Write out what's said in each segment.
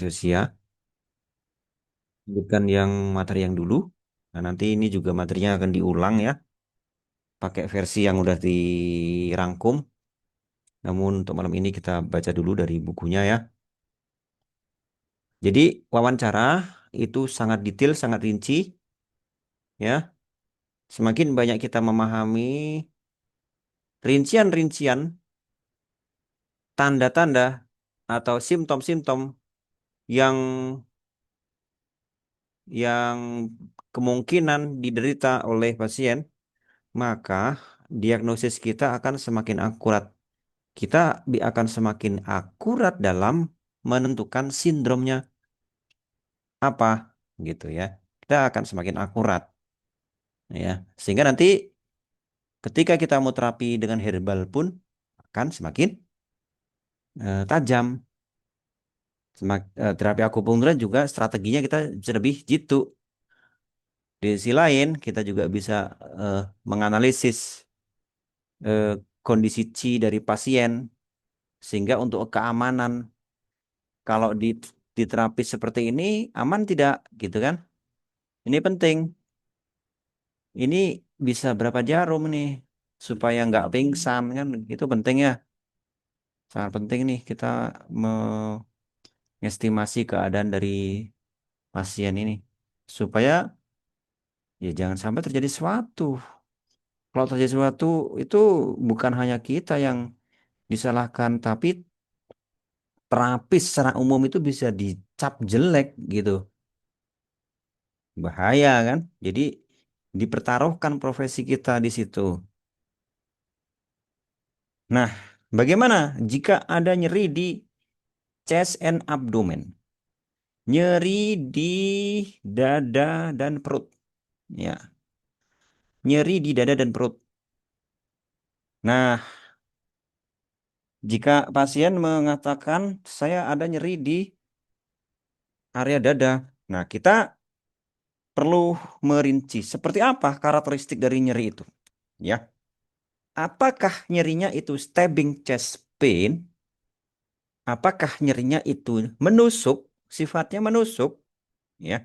Sia-sia. Lanjutkan yang materi yang dulu. Nah, nanti ini juga materinya akan diulang ya, pakai versi yang udah dirangkum. Namun untuk malam ini kita baca dulu dari bukunya ya. Jadi wawancara itu sangat detail, sangat rinci ya. Semakin banyak kita memahami rincian-rincian, tanda-tanda atau simptom-simptom yang yang kemungkinan diderita oleh pasien, maka diagnosis kita akan semakin akurat. Kita akan semakin akurat dalam menentukan sindromnya apa, gitu ya. Kita akan semakin akurat, ya. Sehingga nanti ketika kita mau terapi dengan herbal pun akan semakin tajam. Terapi akupunktur juga strateginya kita bisa lebih jitu. Di sisi lain, kita juga bisa eh, menganalisis eh, kondisi chi dari pasien sehingga untuk keamanan kalau di terapi seperti ini aman tidak gitu kan? Ini penting. Ini bisa berapa jarum nih supaya nggak pingsan kan? Itu penting ya. Sangat penting nih kita mengestimasi keadaan dari pasien ini supaya ya jangan sampai terjadi sesuatu. Kalau terjadi sesuatu itu bukan hanya kita yang disalahkan, tapi terapis secara umum itu bisa dicap jelek gitu. Bahaya kan? Jadi dipertaruhkan profesi kita di situ. Nah, bagaimana jika ada nyeri di chest and abdomen? Nyeri di dada dan perut. Ya, nyeri di dada dan perut. Nah, jika pasien mengatakan saya ada nyeri di area dada. Nah, kita perlu merinci seperti apa karakteristik dari nyeri itu. Ya, apakah nyerinya itu stabbing chest pain? Apakah nyerinya itu menusuk? Sifatnya menusuk, ya,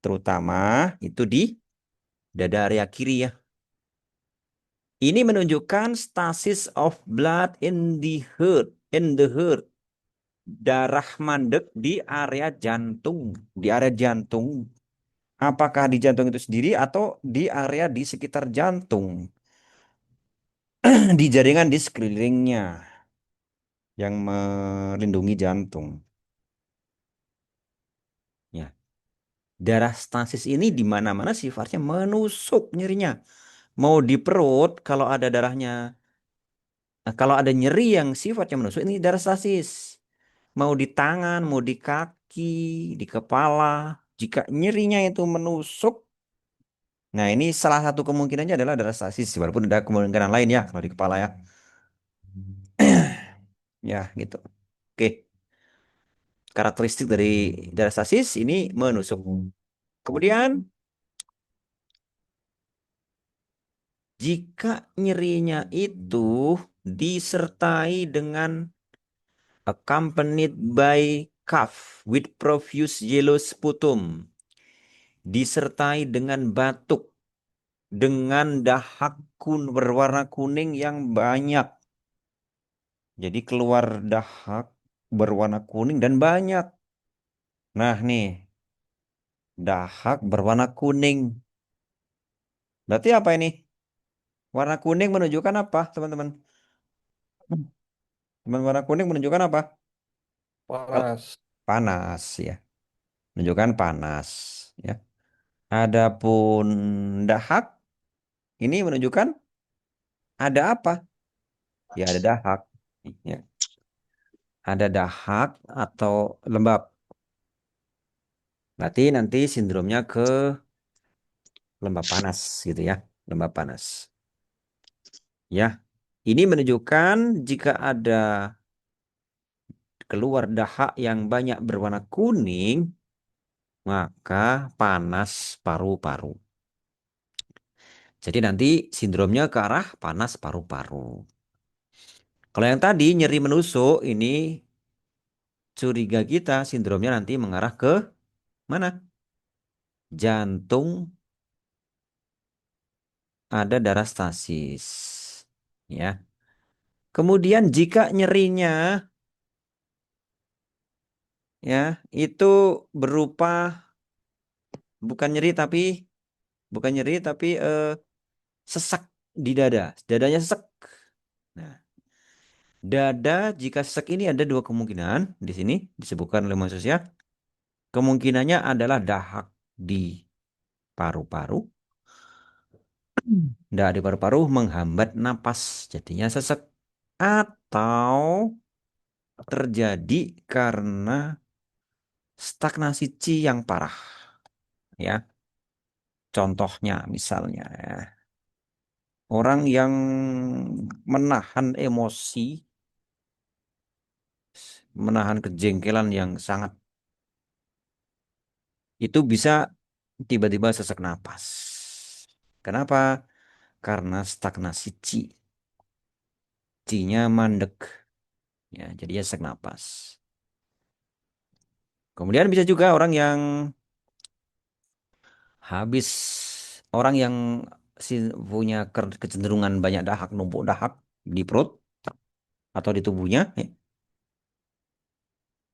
terutama itu di dada area kiri ya. Ini menunjukkan stasis of blood in the heart, darah mandek di area jantung, di area jantung. Apakah di jantung itu sendiri atau di area di sekitar jantung, di jaringan di sekelilingnya yang melindungi jantung. Ya, darah stasis ini di mana-mana sifatnya menusuk nyerinya. Mau di perut kalau ada darahnya, kalau ada nyeri yang sifatnya menusuk ini darah stasis. Mau di tangan, mau di kaki, di kepala, jika nyerinya itu menusuk, nah ini salah satu kemungkinannya adalah darah stasis, walaupun ada kemungkinan lain ya kalau di kepala ya. Ya, gitu. Oke, karakteristik dari darah stasis ini menusuk. Kemudian, jika nyerinya itu disertai dengan accompanied by cough with profuse yellow sputum, disertai dengan batuk, dengan dahak berwarna kuning yang banyak. Jadi keluar dahak berwarna kuning dan banyak. Nah nih, dahak berwarna kuning. Berarti apa ini? Warna kuning menunjukkan apa, teman-teman? Teman warna kuning menunjukkan apa? Kalau Panas. panas ya, menunjukkan panas ya. Adapun dahak ini menunjukkan ada apa? Ya ada dahak. Ya. Ada dahak atau lembab. Berarti nanti sindromnya ke lembab panas gitu ya. Lembab panas. Ya. Ini menunjukkan jika ada keluar dahak yang banyak berwarna kuning, maka panas paru-paru. Jadi nanti sindromnya ke arah panas paru-paru. Kalau yang tadi nyeri menusuk ini curiga kita sindromnya nanti mengarah ke mana? Jantung, ada darah stasis. Ya. Kemudian jika nyerinya ya itu berupa bukan nyeri tapi sesak di dada. Dadanya sesak. Nah, dada jika sesak ini ada dua kemungkinan di sini disebutkan oleh manusia. Kemungkinannya adalah dahak di paru-paru. Dahak di paru-paru menghambat napas, jadinya sesak. Atau terjadi karena stagnasi qi yang parah. Ya, contohnya misalnya ya, orang yang menahan emosi, menahan kejengkelan yang sangat, itu bisa tiba-tiba sesak napas. Kenapa? Karena stagnasi qi. Qi-nya mandek. Ya, jadi sesak napas. Kemudian bisa juga orang yang habis, orang yang punya kecenderungan banyak dahak, numpuk dahak di perut atau di tubuhnya, ya,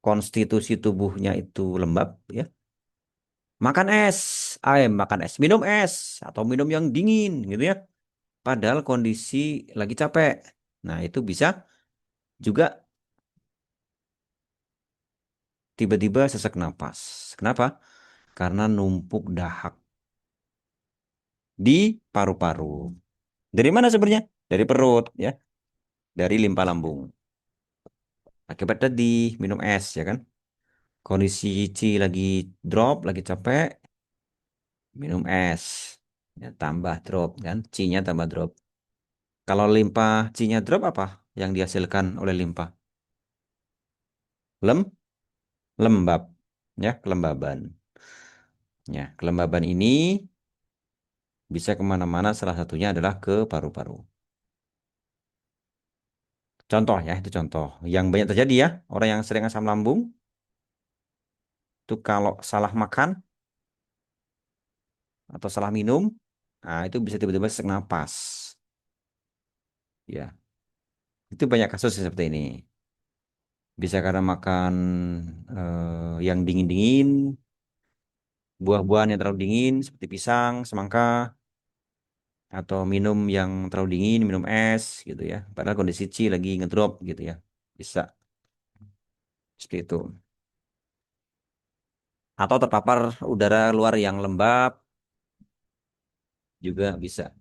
konstitusi tubuhnya itu lembab, ya. Makan es, makan es, minum es atau minum yang dingin, gitu ya. Padahal kondisi lagi capek. Nah, itu bisa juga tiba-tiba sesak napas. Kenapa? Karena numpuk dahak di paru-paru. Dari mana sebenarnya? Dari perut, ya, dari limpa lambung. Akibat tadi minum es, ya kan? Kondisi Ci lagi drop, lagi capek, minum es. Ya, tambah drop kan, C-nya tambah drop. Kalau limpa C-nya drop apa yang dihasilkan oleh limpa? Lem, lembab, ya, kelembaban. Ya, kelembaban ini bisa kemana-mana, salah satunya adalah ke paru-paru. Contoh ya, itu contoh. Yang banyak terjadi ya, orang yang sering asam lambung, itu kalau salah makan atau salah minum, nah itu bisa tiba-tiba sesak napas. Ya, itu banyak kasus seperti ini. Bisa karena makan yang dingin-dingin, buah-buahan yang terlalu dingin seperti pisang, semangka, atau minum yang terlalu dingin, minum es gitu ya. Padahal kondisi Ci lagi ngedrop gitu ya. Bisa seperti itu. Atau terpapar udara luar yang lembab juga bisa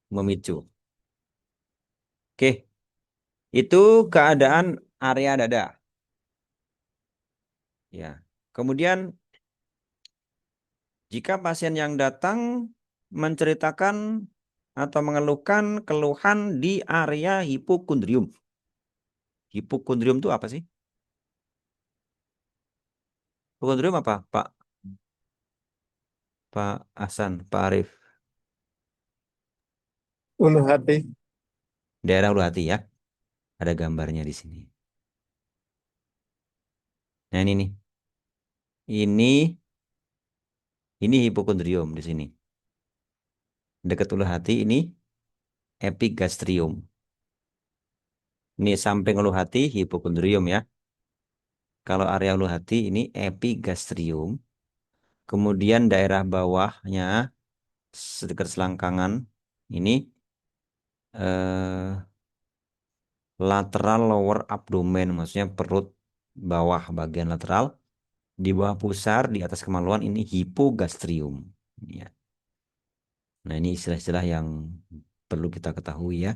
memicu. Oke, itu keadaan area dada. Ya. Kemudian jika pasien yang datang menceritakan atau mengeluhkan keluhan di area hipokondrium. Hipokondrium itu apa sih? Hipokondrium apa, Pak? Pak Hasan, Pak Arif. Ulu hati. Daerah ulu hati ya. Ada gambarnya di sini. Nah ini nih. Ini hipokondrium di sini. Dekat ulu hati ini epigastrium. Ini samping ulu hati hipokondrium ya. Kalau area ulu hati ini epigastrium. Kemudian daerah bawahnya dekat selangkangan ini eh, lateral lower abdomen, maksudnya perut bawah bagian lateral, di bawah pusar, di atas kemaluan ini hipogastrium. Ya. Nah, ini istilah-istilah yang perlu kita ketahui ya.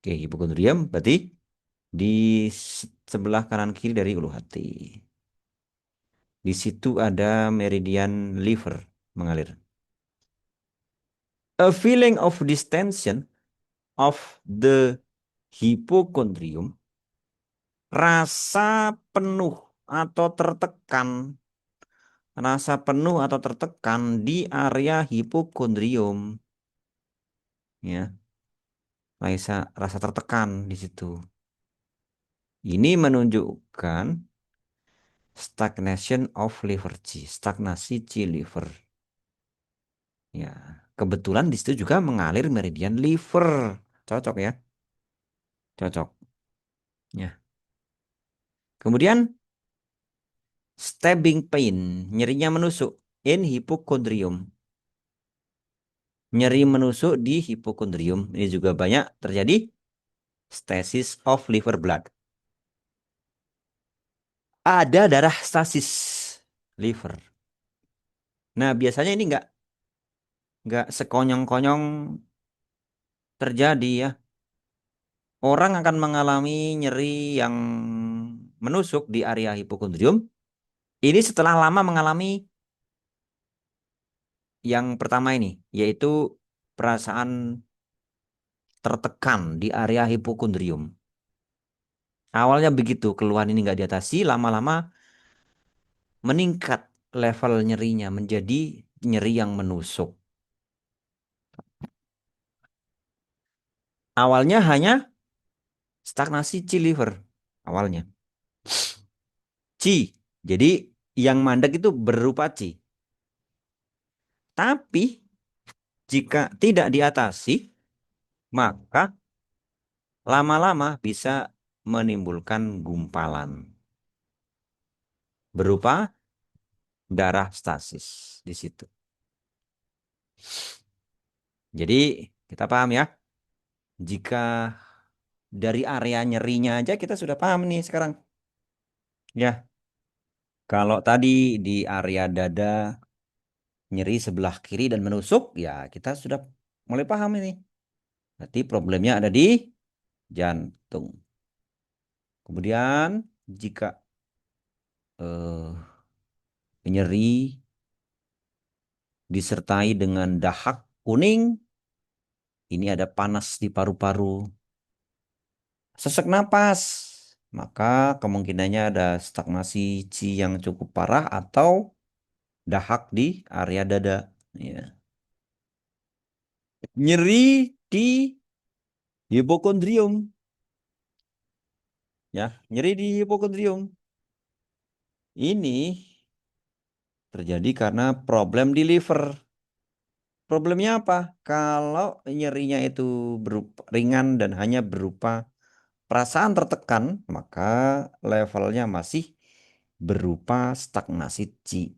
Oke, hipokondrium berarti di sebelah kanan kiri dari ulu hati. Di situ ada meridian liver mengalir. A feeling of distension of the hypochondrium, rasa penuh atau tertekan, rasa penuh atau tertekan di area hipokondrium, ya, rasa tertekan di situ. Ini menunjukkan stagnation of liver Qi, stagnasi Qi liver. Ya, kebetulan di situ juga mengalir meridian liver. Cocok ya, cocok. Ya. Kemudian stabbing pain, nyerinya menusuk in hipokondrium. Nyeri menusuk di hipokondrium. Ini juga banyak terjadi stasis of liver blood. Ada darah stasis liver. Nah, biasanya ini nggak sekonyong-konyong terjadi ya. Orang akan mengalami nyeri yang menusuk di area hipokondrium. Ini setelah lama mengalami yang pertama ini, yaitu perasaan tertekan di area hipokondrium. Awalnya begitu, keluhan ini nggak diatasi, lama-lama meningkat level nyerinya menjadi nyeri yang menusuk. Awalnya hanya stagnasi Ci liver, awalnya. Ci, jadi yang mandek itu berupa Ci. Tapi jika tidak diatasi, maka lama-lama bisa menimbulkan gumpalan berupa darah stasis di situ. Jadi kita paham ya, jika dari area nyerinya aja kita sudah paham nih sekarang. Ya, kalau tadi di area dada nyeri sebelah kiri dan menusuk, ya kita sudah mulai paham ini. Berarti problemnya ada di jantung. Kemudian jika eh, nyeri disertai dengan dahak kuning, ini ada panas di paru-paru, sesak napas, maka kemungkinannya ada stagnasi Qi yang cukup parah atau dahak di area dada. Ya. Nyeri di hipokondrium, ya, nyeri di hipokondrium. Ini terjadi karena problem di liver. Problemnya apa? Kalau nyerinya itu berupa ringan dan hanya berupa perasaan tertekan, maka levelnya masih berupa stagnasi Qi.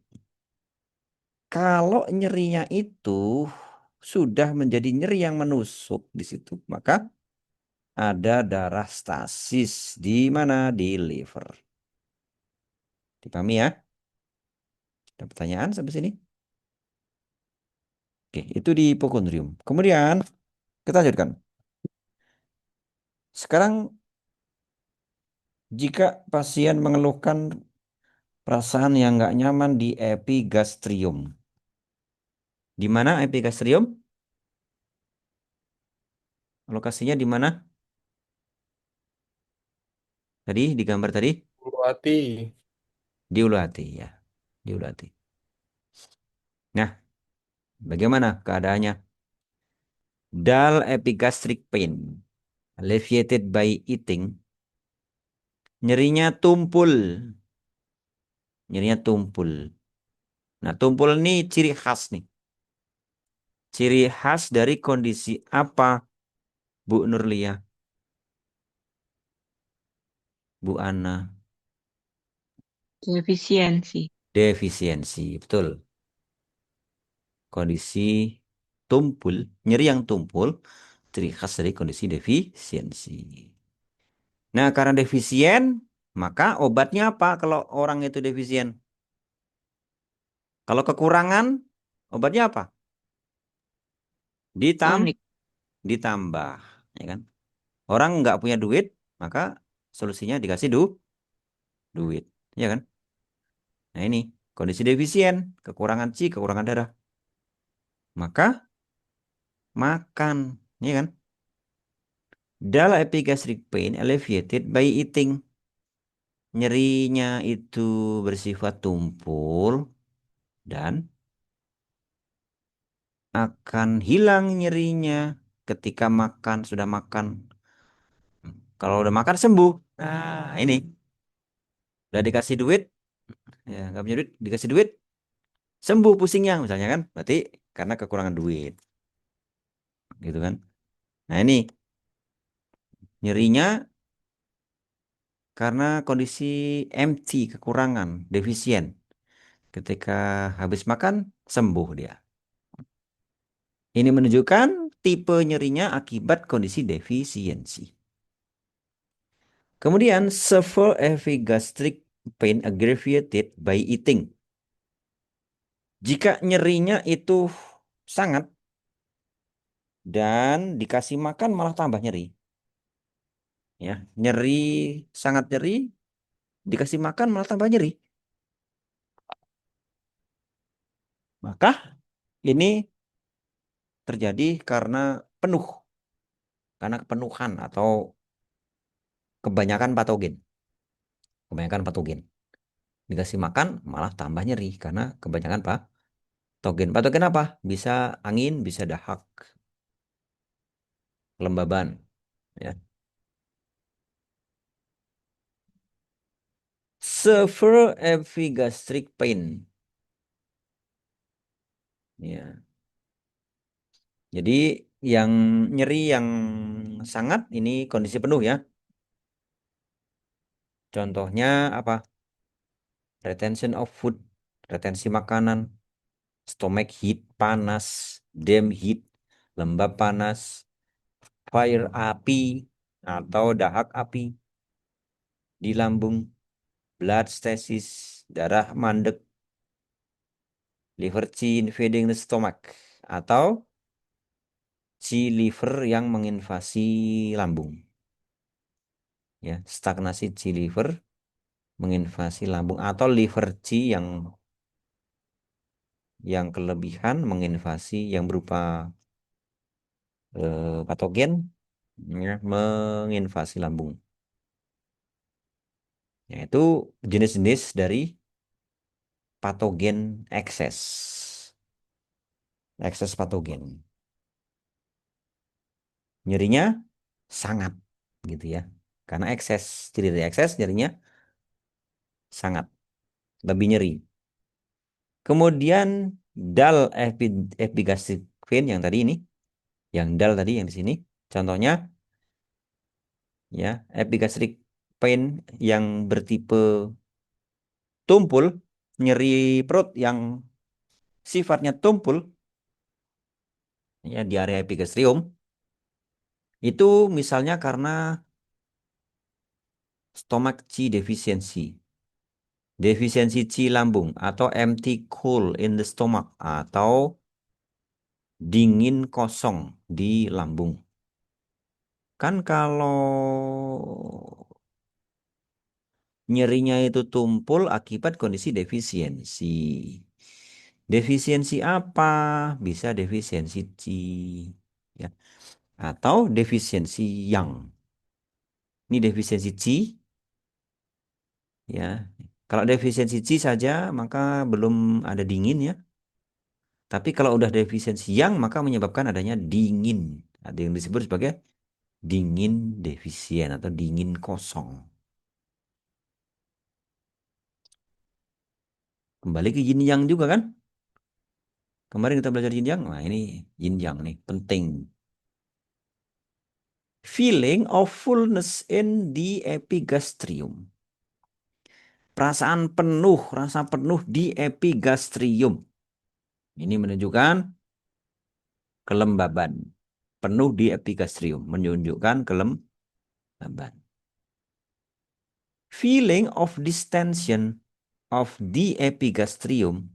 Kalau nyerinya itu sudah menjadi nyeri yang menusuk di situ, maka ada darah stasis di mana? Di liver. Dipahami ya? Ada pertanyaan sampai sini? Oke, itu di hipokondrium. Kemudian kita lanjutkan. Sekarang jika pasien mengeluhkan perasaan yang nggak nyaman di epigastrium. Di mana epigastrium? Lokasinya di mana? Tadi di gambar tadi? Berarti Di ulu hati ya. Di ulu hati. Nah, bagaimana keadaannya? Dull epigastric pain. Alleviated by eating. Nyerinya tumpul. Nyerinya tumpul. Nah, tumpul ini ciri khas nih. Ciri khas dari kondisi apa, Bu Nurlia, Bu Ana? Efisiensi. Defisiensi, betul. Kondisi tumpul, nyeri yang tumpul, ciri khas dari kondisi defisiensi. Nah, karena defisien, maka obatnya apa kalau orang itu defisien? Kalau kekurangan, obatnya apa? Ditam, Tonik. ditambah, ya kan? Orang nggak punya duit, maka solusinya dikasih duit, ya kan? Nah ini kondisi defisien, kekurangan C, kekurangan darah. Maka makan, ya kan? Dull epigastric pain alleviated by eating. Nyerinya itu bersifat tumpul dan akan hilang nyerinya ketika makan, sudah makan. Kalau udah makan sembuh. Nah, ini udah dikasih duit, ya nggak punya duit, dikasih duit, sembuh pusingnya misalnya kan. Berarti karena kekurangan duit, gitu kan. Nah, ini nyerinya karena kondisi empty, kekurangan, defisien. Ketika habis makan, sembuh dia. Ini menunjukkan tipe nyerinya akibat kondisi defisiensi. Kemudian, severe epigastric pain aggravated by eating. Jika nyerinya itu sangat dan dikasih makan malah tambah nyeri. Ya, nyeri, sangat nyeri, dikasih makan malah tambah nyeri. Maka ini terjadi penuh, karena kepenuhan atau kebanyakan patogen. Kebanyakan patogen. Dikasih makan malah tambah nyeri karena kebanyakan patogen. Patogen apa? Bisa angin, bisa dahak, kelembaban. Ya. Severe epigastric pain. Ya. Jadi yang nyeri yang sangat ini kondisi penuh ya. Contohnya apa? Retention of food, retensi makanan, stomach heat, panas, dam heat, lembab panas, fire api, atau dahak api di lambung, blood stasis, darah mandek, liver qi invading the stomach, atau qi liver yang menginvasi lambung. Ya, stagnasi qi liver menginvasi lambung atau liver qi yang kelebihan menginvasi yang berupa patogen ya, menginvasi lambung. Yaitu jenis-jenis dari patogen ekses. Ekses patogen. Nyerinya sangat gitu ya. Karena ekses, ciri dari ekses nyerinya sangat lebih nyeri. Kemudian dull epigastric pain yang tadi ini, yang dull tadi yang di sini, contohnya ya epigastric pain yang bertipe tumpul, nyeri perut yang sifatnya tumpul ya di area epigastrium itu misalnya karena stomach qi deficiency, defisiensi qi lambung atau empty cool in the stomach atau dingin kosong di lambung. Kan kalau nyerinya itu tumpul akibat kondisi defisiensi. Defisiensi apa? Bisa defisiensi qi ya atau defisiensi yang. Ini defisiensi qi ya. Kalau defisiensi qi saja maka belum ada dingin ya. Tapi kalau udah defisiensi yang maka menyebabkan adanya dingin. Ada yang disebut sebagai dingin defisien atau dingin kosong. Kembali ke yin yang juga kan? Kemarin kita belajar yin yang. Nah, ini yin yang nih, penting. Feeling of fullness in the epigastrium. Perasaan penuh, rasa penuh di epigastrium. Ini menunjukkan kelembaban. Penuh di epigastrium. Menunjukkan kelembaban. Feeling of distension of the epigastrium.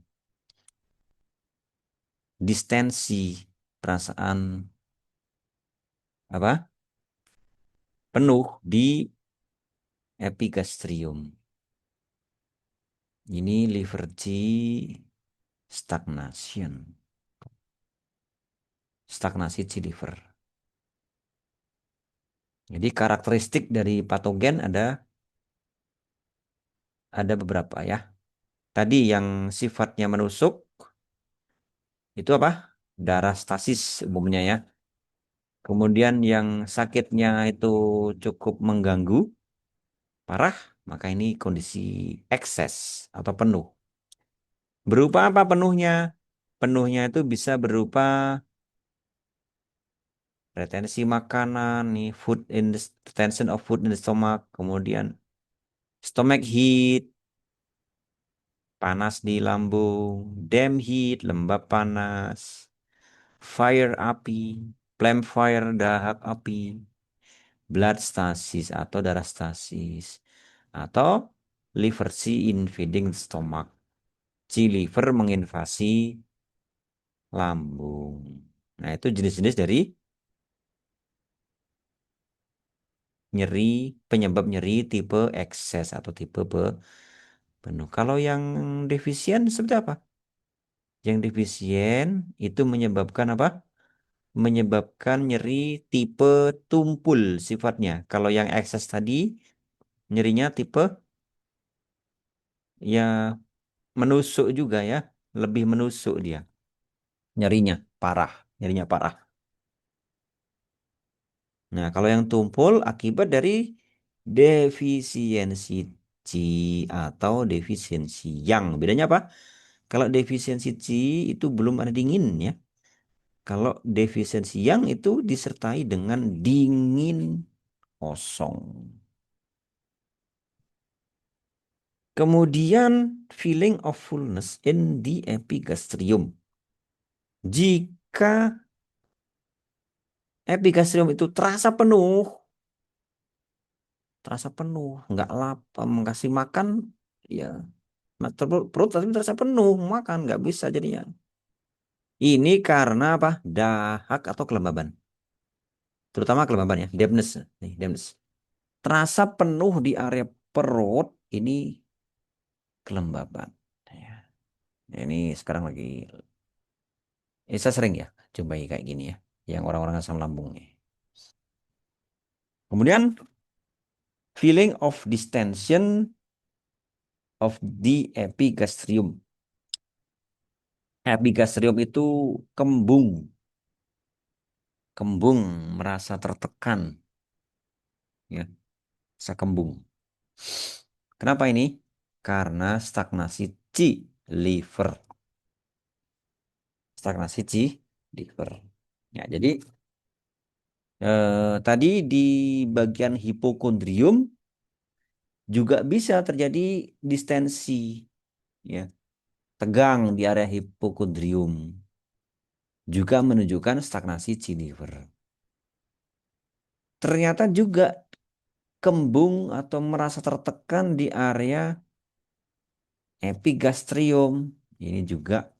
Distensi, perasaan apa? Penuh di epigastrium. Ini liver G stagnation. Stagnasi C liver. Jadi karakteristik dari patogen ada beberapa ya. Tadi yang sifatnya menusuk itu apa? Darah stasis umumnya ya. Kemudian yang sakitnya itu cukup mengganggu, parah, maka ini kondisi ekses atau penuh. Berupa apa penuhnya? Penuhnya itu bisa berupa retensi makanan, nih, retention of food in the stomach, kemudian stomach heat, panas di lambung, damp heat, lembab panas, fire api, flame fire, dahak api, blood stasis atau darah stasis, atau liver sea invading the stomach. Si liver menginvasi lambung. Nah, itu jenis-jenis dari nyeri, penyebab nyeri tipe ekses atau tipe penuh. Kalau yang defisien seperti apa? Yang defisien itu menyebabkan apa? Menyebabkan nyeri tipe tumpul sifatnya. Kalau yang ekses tadi nyerinya tipe ya menusuk juga ya, lebih menusuk dia. Nyerinya parah, nyerinya parah. Nah, kalau yang tumpul akibat dari defisiensi C atau defisiensi yang. Bedanya apa? Kalau defisiensi C itu belum ada dingin ya. Kalau defisiensi yang itu disertai dengan dingin kosong. Kemudian feeling of fullness in the epigastrium. Jika epigastrium itu terasa penuh, nggak lapar, kasih makan, ya perut tapi terasa penuh, makan nggak bisa jadinya. Ini karena apa? Dahak atau kelembaban. Terutama kelembaban ya, dampness. Nih, dampness. Terasa penuh di area perut, ini kelembaban. Ya. Ini sekarang lagi, saya sering ya, jumpai kayak gini ya, yang orang-orang asam lambung nih. Kemudian feeling of distension of the epigastrium. Epigastrium itu kembung, kembung merasa tertekan, ya, rasa kembung. Kenapa ini? Karena stagnasi C liver, stagnasi C liver. Ya, jadi tadi di bagian hipokondrium juga bisa terjadi distensi, ya, tegang di area hipokondrium, juga menunjukkan stagnasi C liver. Ternyata juga kembung atau merasa tertekan di area epigastrium. Ini juga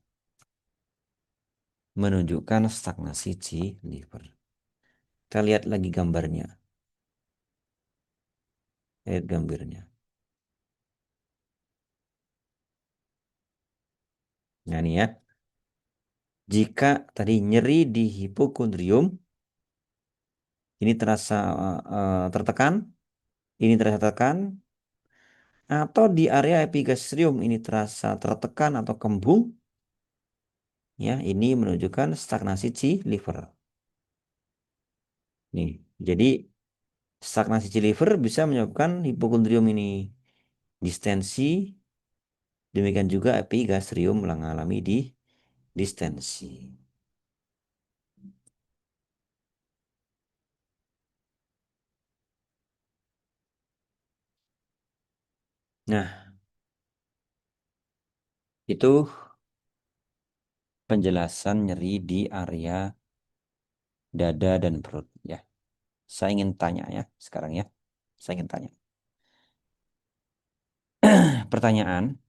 menunjukkan stagnasi C liver. Kita lihat lagi gambarnya. Lihat gambarnya. Nah, ini ya. Jika tadi nyeri di hipokondrium, ini terasa tertekan, ini terasa tertekan, atau di area epigastrium ini terasa tertekan atau kembung, ya, ini menunjukkan stagnasi C liver. Nih, jadi stagnasi C liver bisa menyebabkan hipokondrium ini distensi, demikian juga epigastrium mengalami distensi. Nah, itu penjelasan nyeri di area dada dan perut ya. Saya ingin tanya ya sekarang ya. Saya ingin tanya. Pertanyaan,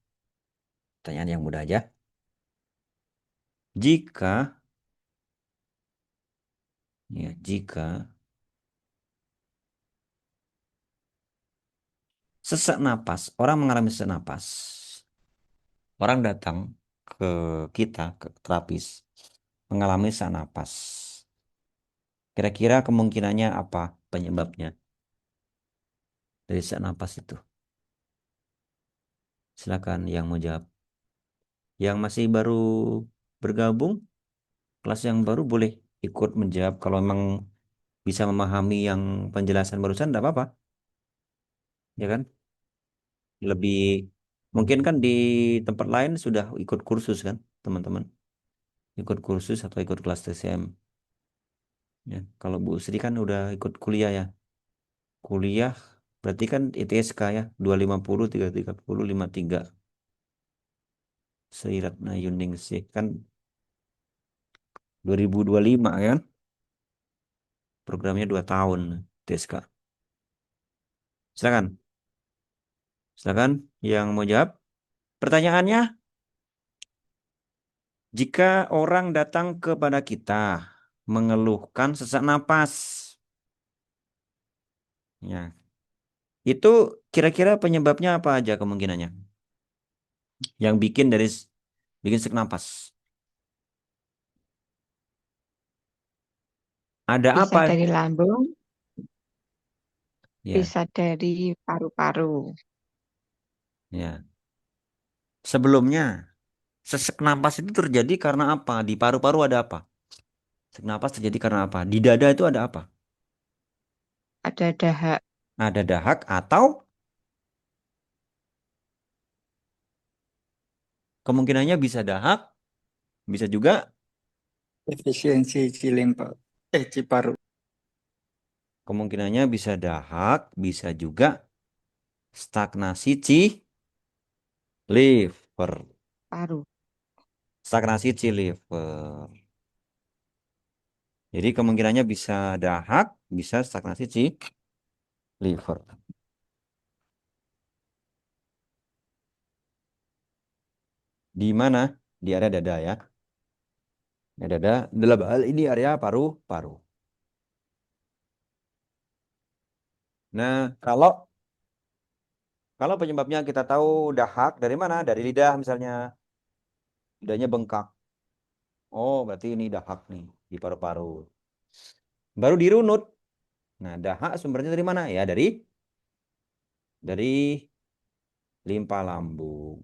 pertanyaan yang mudah aja. Jika jika sesak napas, orang mengalami sesak napas. Orang datang ke kita, ke terapis, mengalami sesak napas. Kira-kira kemungkinannya apa penyebabnya dari sesak napas itu? Silakan yang mau jawab. Yang masih baru bergabung, kelas yang baru boleh ikut menjawab kalau memang bisa memahami yang penjelasan barusan, tidak apa-apa, ya kan? Lebih mungkin kan di tempat lain sudah ikut kursus kan, teman-teman, ikut kursus atau ikut kelas TCM. Ya, kalau Bu Sri kan udah ikut kuliah ya, kuliah berarti kan ITSK ya, 250, 330, 53 Seiratna Yuningsih kan 2025 kan, programnya 2 tahun ITSK. Silakan, silakan yang mau jawab. Pertanyaannya, jika orang datang kepada kita mengeluhkan sesak napas, ya, itu kira-kira penyebabnya apa aja kemungkinannya? Yang bikin sesak napas. Ada Bisa apa? dari lambung, Ya, bisa dari paru-paru. ya. Sebelumnya, sesak napas itu terjadi karena apa? Di paru-paru ada apa? Sesak napas terjadi karena apa? Di dada itu ada apa? Ada dahak Ada dahak atau kemungkinannya bisa dahak, bisa juga Efisiensi Cilimpa, Ciparu. kemungkinannya bisa dahak, bisa juga stagnasi liver. paru. Stagnasi liver. Jadi kemungkinannya bisa dahak, bisa stagnasi liver. Di mana? Di area dada ya. Area dada, dalam hal ini area paru-paru. Nah, kalau penyebabnya kita tahu dahak dari mana? Dari lidah misalnya. Lidahnya bengkak. Oh, berarti ini dahak nih di paru-paru. Baru dirunut. Nah, dahak sumbernya dari mana? Ya, dari limpa lambung.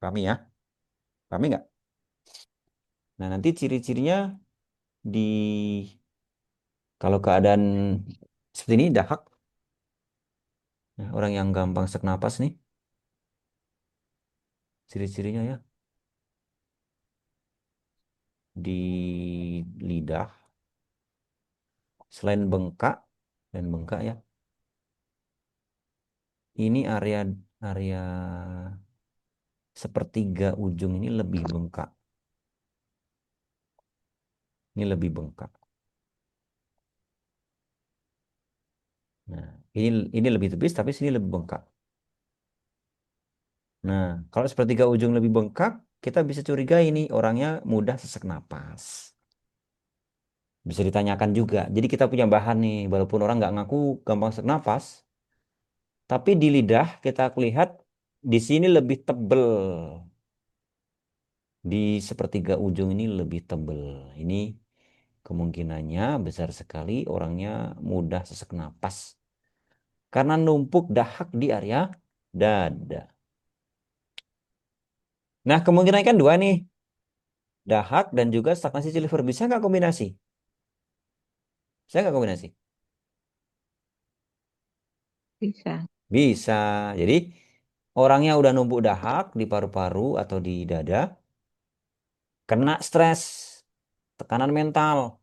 Pahami ya? Pahami nggak? Nah, nanti ciri-cirinya di kalau keadaan seperti ini dahak, nah, orang yang gampang sesak napas nih, ciri-cirinya ya di lidah, selain bengkak dan bengkak ya, ini area sepertiga ujung ini lebih bengkak. Ini lebih bengkak. Nah, ini lebih tipis tapi sini lebih bengkak. Nah, kalau sepertiga ujung lebih bengkak, kita bisa curiga ini orangnya mudah sesak napas. Bisa ditanyakan juga. Jadi kita punya bahan nih, walaupun orang nggak ngaku gampang sesak napas, tapi di lidah kita lihat di sini lebih tebel. Di sepertiga ujung ini lebih tebel. Ini kemungkinannya besar sekali orangnya mudah sesak napas. Karena numpuk dahak di area dada. Nah, kemungkinan kan dua nih. Dahak dan juga stagnasi liver. Bisa nggak kombinasi? Bisa nggak kombinasi? Bisa. Bisa. Jadi orangnya udah numpuk dahak di paru-paru atau di dada, kena stres, tekanan mental.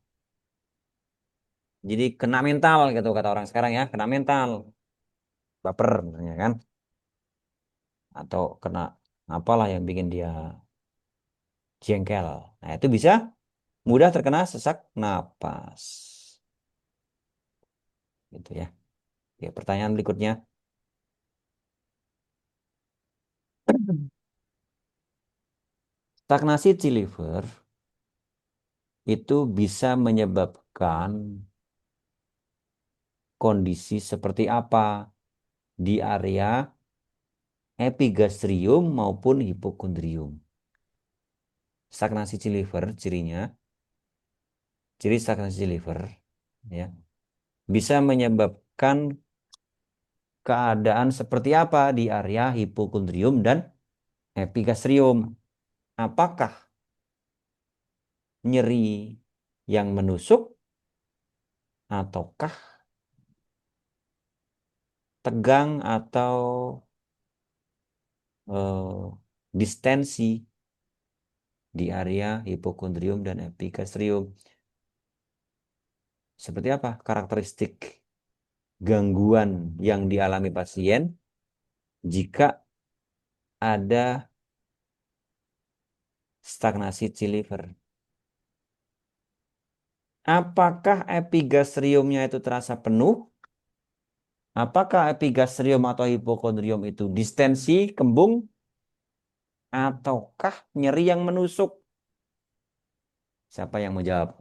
Jadi kena mental gitu kata orang sekarang ya, kena mental. Baper misalnya kan. Atau kena apalah yang bikin dia jengkel. Nah, itu bisa mudah terkena sesak napas. Gitu ya. Ya, pertanyaan berikutnya. Stagnasi liver itu bisa menyebabkan kondisi seperti apa di area epigastrium maupun hipokondrium. Stagnasi liver cirinya, ciri stagnasi liver ya, bisa menyebabkan keadaan seperti apa di area hipokondrium dan epigastrium. Apakah nyeri, yang menusuk ataukah tegang atau distensi di area hipokondrium dan epigastrium. Seperti apa karakteristik gangguan yang dialami pasien jika ada stagnasi G liver? Apakah epigastriumnya itu terasa penuh? Apakah epigastrium atau hipokondrium itu distensi, kembung, ataukah nyeri yang menusuk? Siapa yang mau jawab?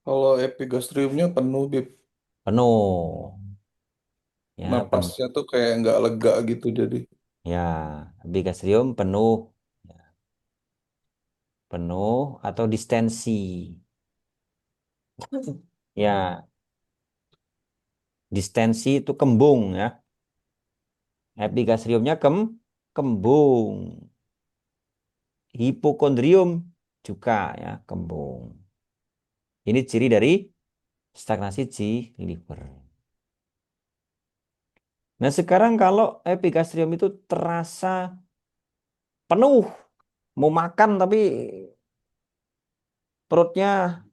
Kalau epigastriumnya penuh, Bib. Penuh. Ya, Napasnya tuh kayak nggak lega gitu jadi. ya, epigastrium penuh, ya, penuh atau distensi. Ya, distensi itu kembung ya. Epigastriumnya kembung. Hipokondrium juga ya kembung. Ini ciri dari stagnasi G liver. Nah, sekarang kalau epigastrium itu terasa penuh, mau makan tapi perutnya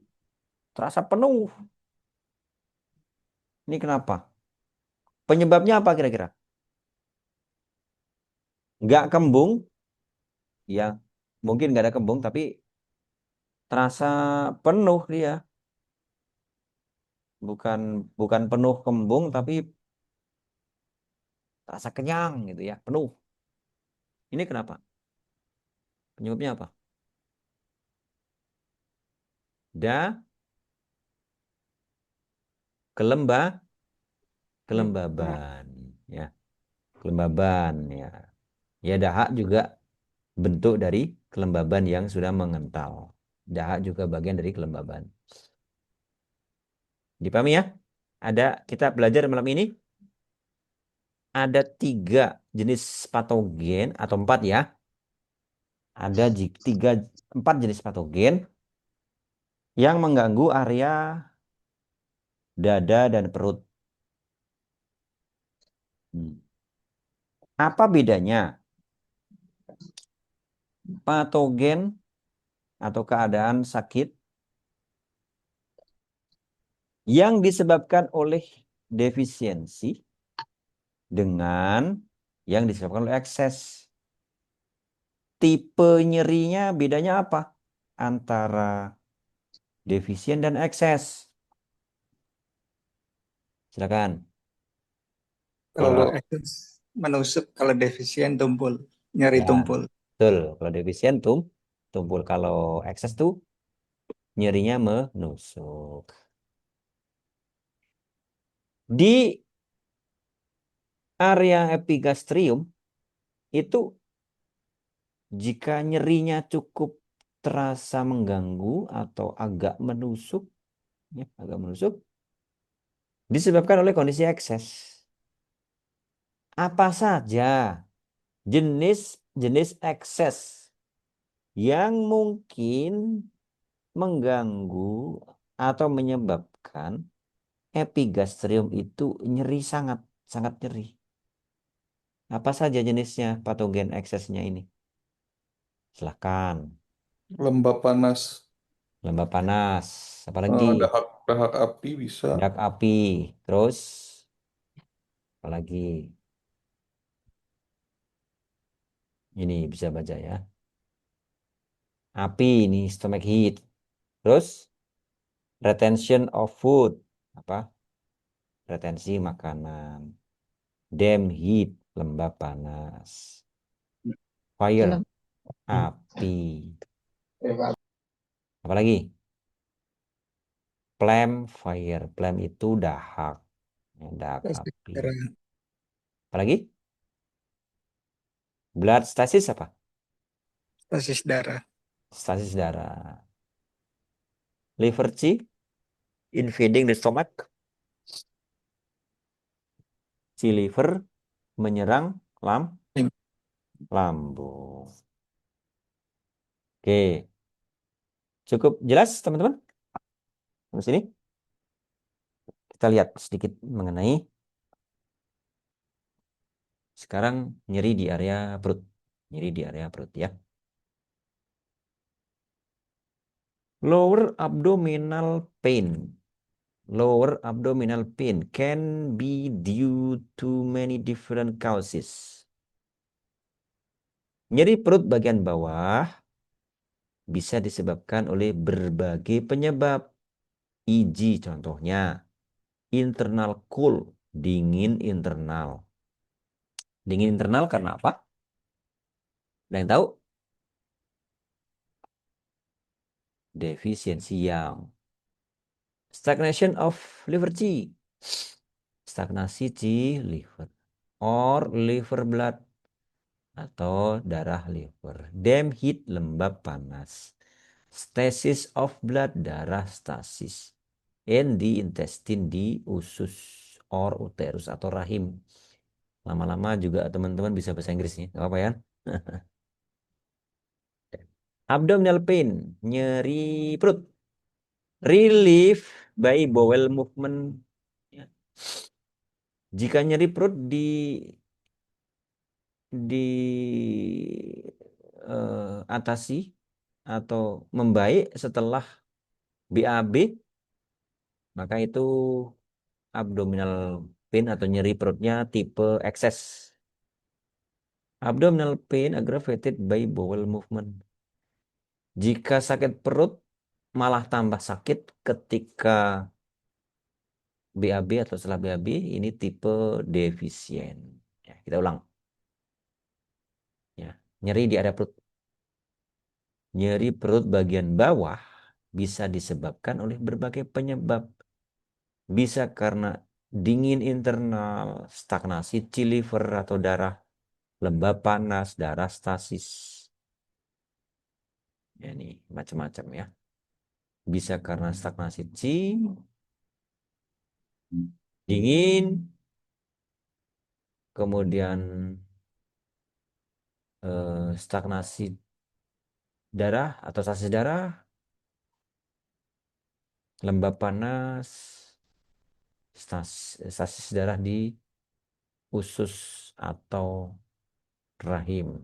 terasa penuh. Ini kenapa? Penyebabnya apa kira-kira? Nggak kembung, ya mungkin nggak ada kembung, tapi terasa penuh dia. Bukan bukan penuh kembung, tapi terasa kenyang gitu ya, penuh. Ini kenapa? Penyebabnya apa? Da kelemba kelembaban ya, kelembaban ya. Ya dahak juga bentuk dari kelembaban yang sudah mengental. Dahak juga bagian dari kelembaban. Dipahami ya? Ada kita belajar malam ini ada 3 jenis patogen atau 4 ya. Ada 4 jenis patogen yang mengganggu area dada dan perut. Hmm. Apa bedanya patogen atau keadaan sakit yang disebabkan oleh defisiensi dengan yang disebabkan oleh ekses? Tipe nyerinya bedanya apa antara defisien dan ekses? Silakan. Kalau Kalau ekses menusuk, kalau defisien tumpul, nyeri ya tumpul. betul, kalau defisien tumpul, kalau ekses tuh nyerinya menusuk. Di area epigastrium itu jika nyerinya cukup terasa mengganggu atau agak menusuk, ya, agak menusuk, disebabkan oleh kondisi ekses. Apa saja jenis-jenis ekses yang mungkin mengganggu atau menyebabkan epigastrium itu nyeri, sangat sangat nyeri? Apa saja jenisnya patogen eksesnya ini? Silahkan. Lembab panas, Lembab panas, apalagi dahak dahak api bisa. dak api, terus apalagi ini bisa baca ya. Api ini stomach heat. Terus retention of food, apa? Retensi makanan. Damp heat, lembab panas. Fire, Dalam api. Apalagi? Flame, fire. Flame itu dahak, ya, dahak Stasis api. darah, Apalagi? Blood stasis apa? stasis darah, Stasis darah. Liver Chi, invading the stomach. Si liver menyerang lambung. Oke. Cukup jelas, teman-teman? Di sini kita lihat sedikit mengenai sekarang nyeri di area perut. Nyeri di area perut ya. Lower abdominal pain. Lower abdominal pain can be due to many different causes. Nyeri perut bagian bawah bisa disebabkan oleh berbagai penyebab. E.g. contohnya internal cold, dingin internal. Dingin internal karena apa? Ada yang tahu? Defisiensi yang. Stagnation of liver Qi. Stagnasi Qi liver. Or liver blood. Atau darah liver. Damp heat, lembab panas. Stasis of blood, darah stasis. And di intestine, di usus or uterus atau rahim. Lama-lama juga teman-teman bisa bahasa Inggris nih, nggak apa ya? Abdominal pain, nyeri perut. Relief by bowel movement. Ya. Jika nyeri perut atasi atau membaik setelah BAB, maka itu abdominal pain atau nyeri perutnya tipe ekses. Abdominal pain aggravated by bowel movement. Jika sakit perut malah tambah sakit ketika BAB atau setelah BAB, ini tipe defisien. Ya, kita ulang. Ya, nyeri di area perut. Nyeri perut bagian bawah bisa disebabkan oleh berbagai penyebab. Bisa karena dingin internal, stagnasi Qi liver atau darah, lembab panas, darah stasis. Ya, ini macam-macam ya. Bisa karena stagnasi Qi, dingin, kemudian stagnasi darah atau stasis darah, lembab panas, stasis darah di usus atau rahim.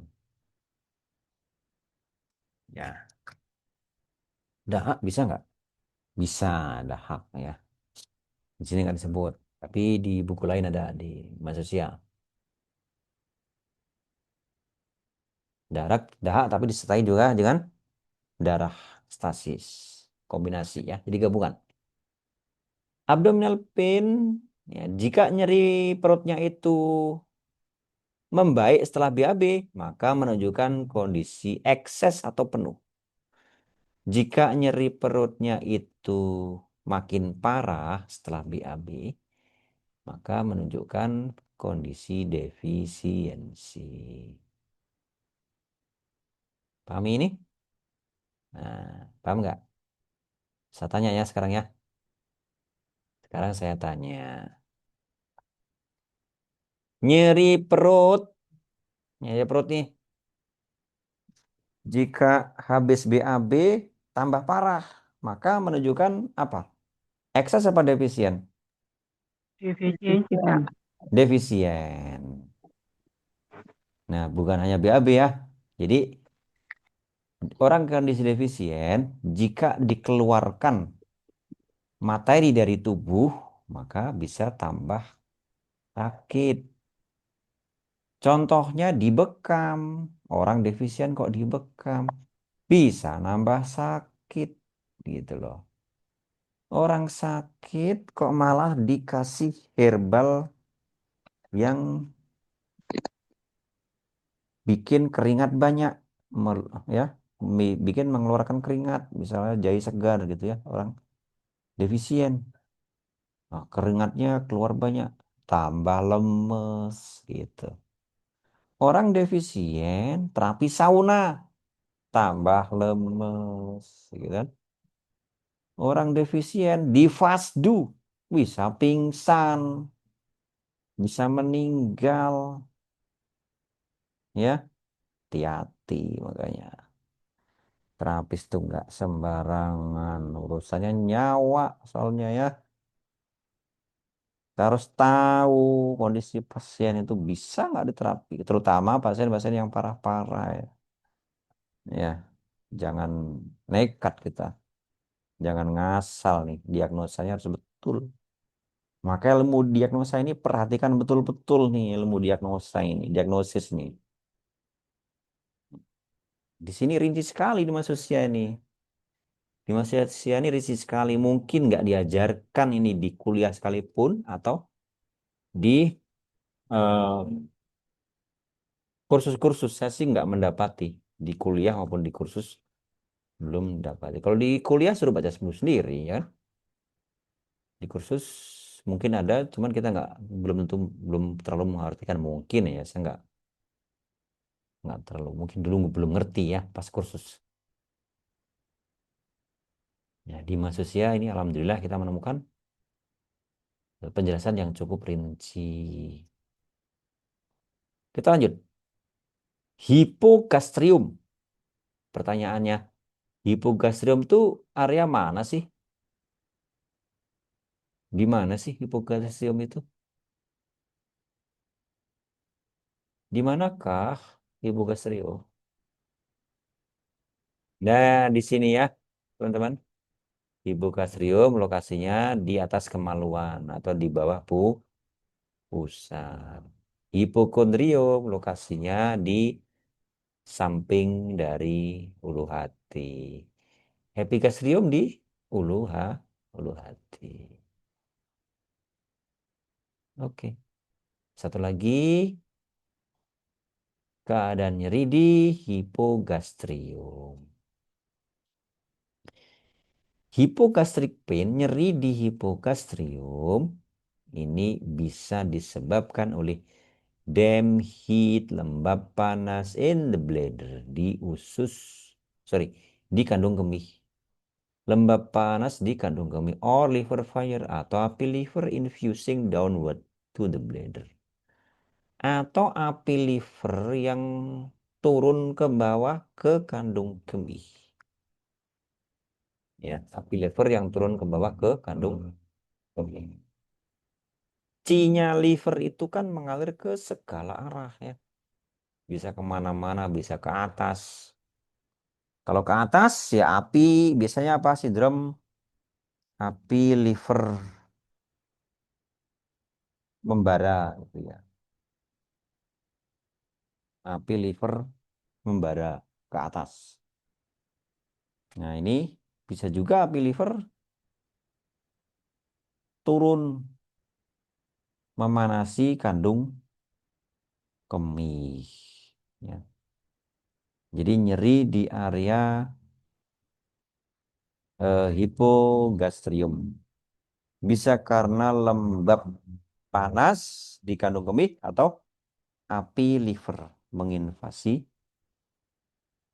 Ya, dahak bisa nggak? Bisa dahak ya. Di sini nggak disebut, tapi di buku lain ada di manusia. Dahak tapi disertai juga dengan darah stasis. Kombinasi ya, jadi gabungan. Abdominal pain, ya, jika nyeri perutnya itu membaik setelah BAB, maka menunjukkan kondisi ekses atau penuh. Jika nyeri perutnya itu makin parah setelah BAB, maka menunjukkan kondisi defisiensi. Pahami ini? Nah, paham nggak? Saya tanya ya sekarang ya. Sekarang saya tanya. Nyeri perut, nyeri perut nih. Jika habis BAB tambah parah, maka menunjukkan apa? Ekses apa defisien? Defisiensi, Kak. Defisien. Nah, bukan hanya BAB ya. Jadi, orang kondisi defisien, jika dikeluarkan materi dari tubuh, maka bisa tambah sakit. Contohnya dibekam. Orang defisien kok dibekam? Bisa nambah sakit gitu loh. Orang sakit kok malah dikasih herbal yang bikin keringat banyak, ya, bikin mengeluarkan keringat, misalnya jahe segar gitu ya, orang defisien. Nah, keringatnya keluar banyak, tambah lemes gitu. Orang defisien terapi sauna, tambah lemes gitu kan. Orang defisien di fasdu bisa pingsan, bisa meninggal ya. Hati-hati makanya. Terapis tuh nggak sembarangan. Urusannya nyawa soalnya ya. Kita harus tahu kondisi pasien itu bisa nggak diterapi. Terutama pasien-pasien yang parah-parah ya. Ya, jangan nekat kita. Jangan ngasal nih. Diagnosanya harus betul. Maka ilmu diagnosa ini perhatikan betul-betul nih ilmu diagnosa ini. Diagnosis nih. Di sini rinci sekali di manusia ini. Di manusia ini rinci sekali. Mungkin nggak diajarkan ini di kuliah sekalipun atau di kursus-kursus. Saya sih nggak mendapati di kuliah maupun di kursus belum mendapati. Kalau di kuliah suruh baca sembuh sendiri ya. Di kursus mungkin ada, cuman kita nggak belum tentu belum terlalu mengartikan mungkin ya. Saya nggak terlalu mungkin dulu belum ngerti ya pas kursus. Ya, di manusia ini alhamdulillah kita menemukan penjelasan yang cukup rinci. Kita lanjut. Hipogastrium. Pertanyaannya, hipogastrium itu area mana sih? Di mana sih hipogastrium itu? Di manakah hipogastrium? Nah, di sini ya, teman-teman. Hipogastrium lokasinya di atas kemaluan atau di bawah pusat. Hipokondrium lokasinya di samping dari ulu hati. Epigastrium di ulu hati. Oke. Satu lagi keadaan nyeri di hipogastrium. Hypogastric pain, nyeri di hipogastrium ini bisa disebabkan oleh damp heat, lembab panas in the bladder, di usus, sorry, di kandung kemih. Lembab panas di kandung kemih or liver fire atau api liver infusing downward to the bladder. Atau api liver yang turun ke bawah ke kandung kemih. Ya, api liver yang turun ke bawah ke kandung kemih. Cinya liver itu kan mengalir ke segala arah ya. Bisa kemana-mana, bisa ke atas. Kalau ke atas ya api, biasanya apa? Sindrom api liver membara gitu ya. Api liver membara ke atas. Nah ini bisa juga api liver turun memanasi kandung kemih. Ya. Jadi nyeri di area hipogastrium. Bisa karena lembab panas di kandung kemih atau api liver menginvasi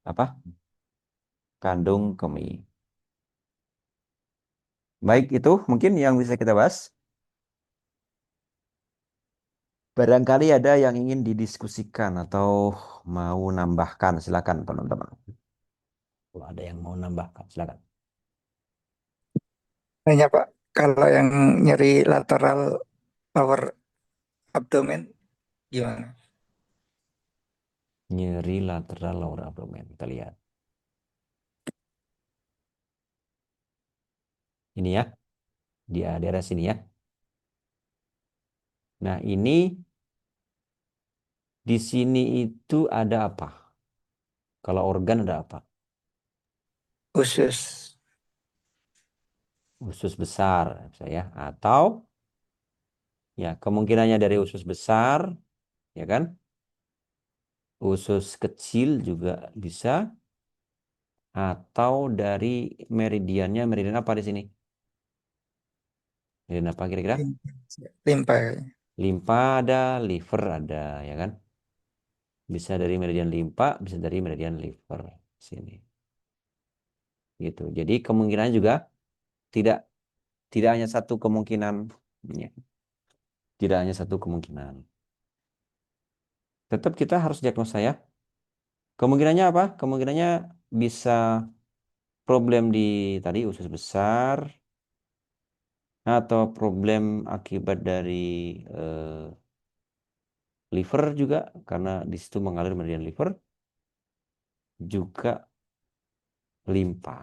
apa? Kandung kemih. Baik itu mungkin yang bisa kita bahas. Barangkali ada yang ingin didiskusikan atau mau nambahkan, silakan teman-teman. Kalau ada yang mau nambahkan, silakan. Nanya Pak, kalau yang nyeri lateral lower abdomen gimana? Nyeri lateral lower abdomen. Kita lihat. Ini ya, di daerah sini ya. Nah, ini di sini itu ada apa? Kalau organ ada apa? Usus. Usus besar, saya. Atau ya kemungkinannya dari usus besar, ya kan? Usus kecil juga bisa. Atau dari meridiannya, meridian apa di sini? Meridian apa kira-kira? Limpa kayaknya. Limpa ada, liver ada, ya kan? Bisa dari meridian limpa, bisa dari meridian liver sini. Gitu. Jadi kemungkinan juga tidak tidak hanya satu kemungkinan, ya. Tidak hanya satu kemungkinan. Tetap kita harus diagnosa ya. Kemungkinannya apa? Kemungkinannya bisa problem di tadi usus besar atau problem akibat dari liver juga karena di situ mengalir meridian liver juga limpa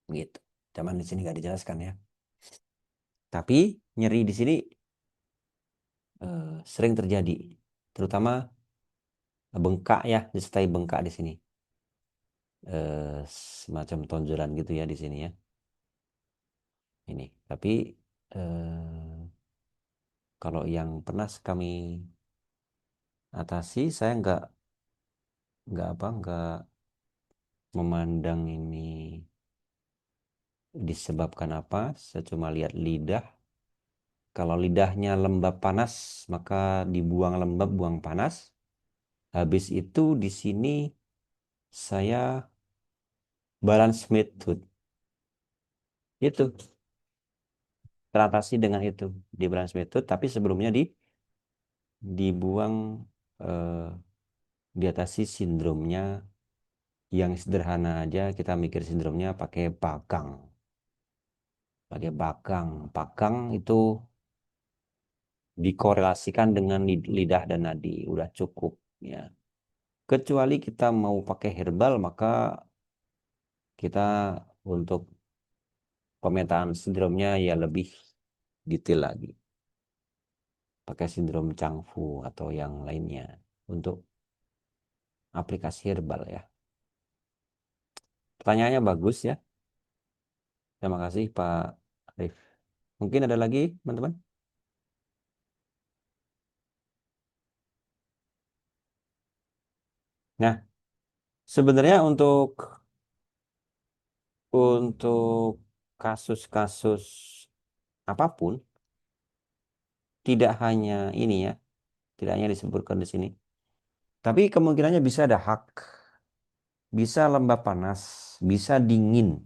gitu. Cuman di sini nggak dijelaskan ya. Tapi nyeri di sini sering terjadi, terutama bengkak ya, disertai bengkak di sini. Semacam tonjolan gitu ya di sini ya. Ini. Tapi kalau yang pernah kami atasi, saya nggak memandang ini disebabkan apa. Saya cuma lihat lidah. Kalau lidahnya lembab panas, maka dibuang lembab, buang panas. Habis itu di sini saya balance method. Itu teratasi dengan itu di balance method, tapi sebelumnya dibuang eh, diatasi sindromnya yang sederhana aja. Kita mikir sindromnya pakai bakang. Pakai bakang. Bakang itu dikorelasikan dengan lidah dan nadi. Udah cukup ya. Kecuali kita mau pakai herbal, maka kita untuk pemetaan sindromnya ya lebih detail lagi. Pakai sindrom Changfu atau yang lainnya untuk aplikasi herbal ya. Pertanyaannya bagus ya. Terima kasih Pak Arif. Mungkin ada lagi teman-teman? Nah, sebenarnya untuk kasus-kasus apapun, tidak hanya ini ya, tidak hanya disebutkan di sini. Tapi kemungkinannya bisa ada hak, bisa lembab panas, bisa dingin,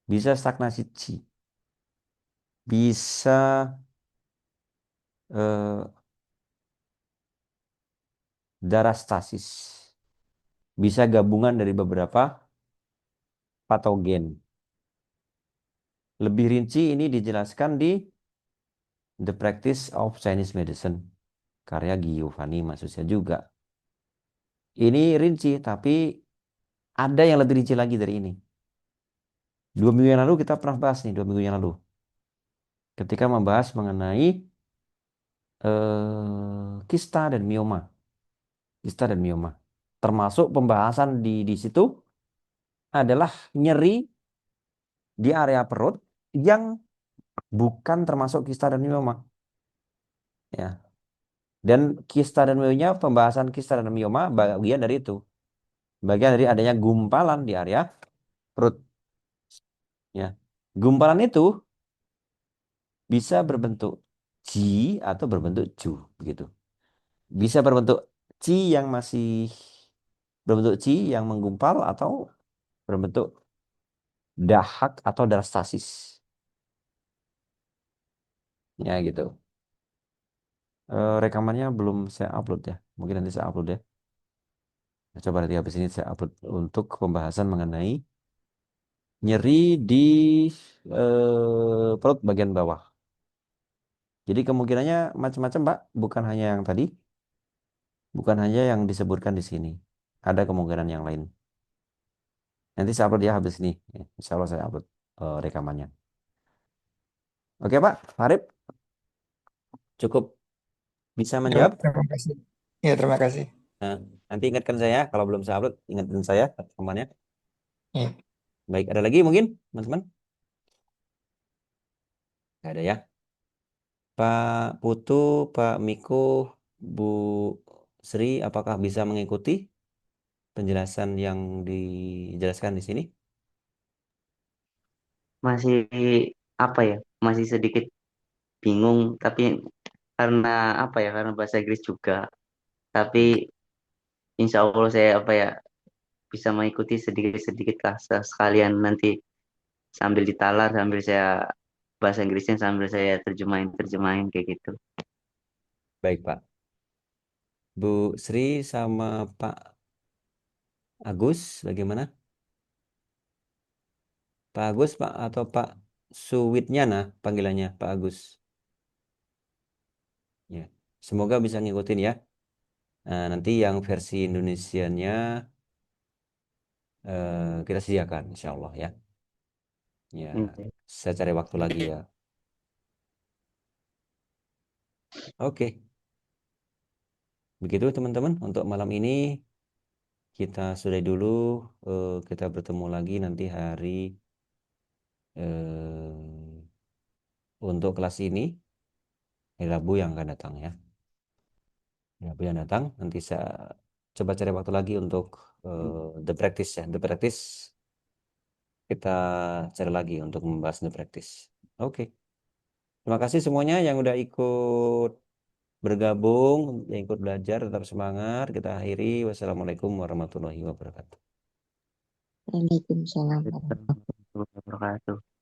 bisa stagnasi qi, bisa eh, darah stasis, bisa gabungan dari beberapa patogen. Lebih rinci ini dijelaskan di The Practice of Chinese Medicine, karya Giovanni Masusya juga. Ini rinci, tapi ada yang lebih rinci lagi dari ini. 2 minggu yang lalu kita pernah bahas nih, 2 minggu yang lalu. Ketika membahas mengenai kista dan mioma. Kista dan mioma. Termasuk pembahasan di situ adalah nyeri di area perut yang bukan termasuk kista dan mioma. Ya. Dan kista dan mioma, pembahasan kista dan mioma bagian dari itu. Bagian dari adanya gumpalan di area perut. Ya. Gumpalan itu bisa berbentuk ji atau berbentuk ju, begitu. Bisa berbentuk ci yang masih berbentuk ci yang menggumpal atau berbentuk dahak atau darah stasis. Ya gitu. Rekamannya belum saya upload ya. Mungkin nanti saya upload ya. Nah, coba nanti habis ini saya upload untuk pembahasan mengenai nyeri di perut bagian bawah. Jadi kemungkinannya macam-macam, Pak. Bukan hanya yang tadi, bukan hanya yang disebutkan di sini. Ada kemungkinan yang lain. Nanti saya upload ya habis ini. Ya, insya Allah saya upload rekamannya. Oke, Pak. Farib, cukup bisa Ya, Pak, menjawab? terima kasih. Ya, terima kasih. Nah, nanti ingatkan saya kalau belum saya upload, ingatkan saya rekamannya. Ya. Baik, ada lagi mungkin, teman-teman? Nggak ada ya. Pak Putu, Pak Miko, Bu Sri, apakah bisa mengikuti penjelasan yang dijelaskan di sini? Masih apa ya? Masih sedikit bingung, tapi karena apa ya? Karena bahasa Inggris juga. Tapi insya Allah saya apa ya bisa mengikuti sedikit-sedikit lah sekalian nanti sambil ditalar sambil saya bahasa Inggrisnya sambil saya terjemahin terjemahin kayak gitu. Baik, Pak. Bu Sri sama Pak Agus, bagaimana? Pak Agus, Pak atau Pak Suwitnyana panggilannya Pak Agus. Ya, semoga bisa ngikutin ya. Nah, nanti yang versi Indonesianya kita sediakan, insya Allah ya. Ya, Oke. saya cari waktu lagi ya. Oke, begitu teman-teman untuk malam ini kita sudah dulu. Kita bertemu lagi nanti hari eh, untuk kelas ini hari Rabu yang akan datang ya. Rabu yang datang nanti saya coba cari waktu lagi untuk the practice ya. The practice kita cari lagi untuk membahas the practice. Oke. Terima kasih semuanya yang udah ikut bergabung, yang ikut belajar, tetap semangat. Kita akhiri. Wassalamualaikum warahmatullahi wabarakatuh. Waalaikumsalam. Waalaikumsalam warahmatullahi wabarakatuh.